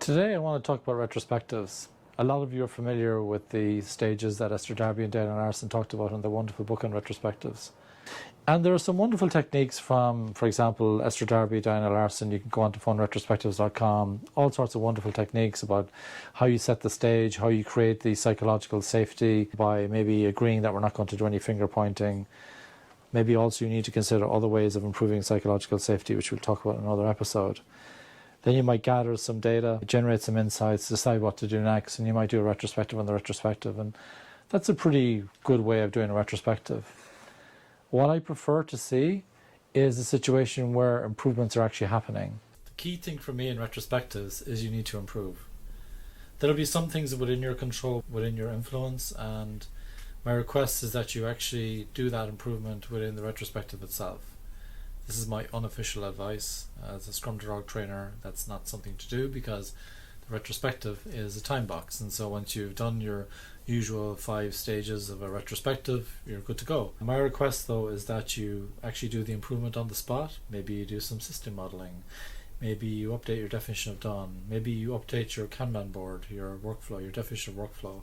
Today I want to talk about retrospectives. A lot of you are familiar with the stages that Esther and Dana Larsen talked about in their wonderful book on retrospectives. And there are some wonderful techniques from, for example, Esther Darby, Diana Larsen. You can go on to funretrospectives.com. All sorts of wonderful techniques about how you set the stage, how you create the psychological safety by maybe agreeing that we're not going to do any finger pointing. Maybe also you need to consider other ways of improving psychological safety, which we'll talk about in another episode. Then you might gather some data, generate some insights, decide what to do next, and you might do a retrospective on the retrospective. And that's a pretty good way of doing a retrospective. What I prefer to see is a situation where improvements are actually happening. The key thing for me in retrospectives is you need to improve. There'll be some things within your control, within your influence, and my request is that you actually do that improvement within the retrospective itself. This is my unofficial advice. As a Scrum Dog trainer, that's not something to do because the retrospective is a time box, and so once you've done your usual 5 stages of a retrospective, you're good to go. My request though is that you actually do the improvement on the spot. Maybe you do some system modeling, maybe you update your definition of done, maybe you update your Kanban board, your workflow, your definition of workflow,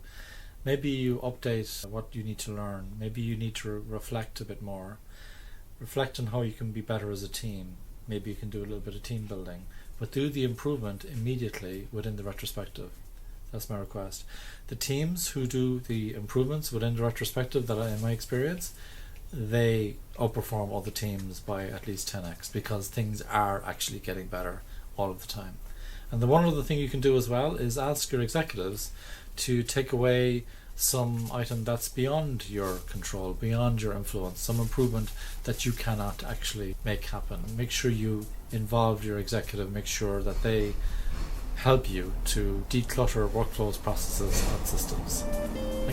maybe you update what you need to learn, maybe you need to reflect a bit more. Reflect on how you can be better as a team. Maybe you can do a little bit of team building, but do the improvement immediately within the retrospective. That's my request. The teams who do the improvements within the retrospective, that in my experience, they outperform other teams by at least 10x because things are actually getting better all of the time. And the one other thing you can do as well is ask your executives to take away some item that's beyond your control, beyond your influence, some improvement that you cannot actually make happen. Make sure you involve your executive, make sure that they help you to declutter workflows, processes and systems. Thank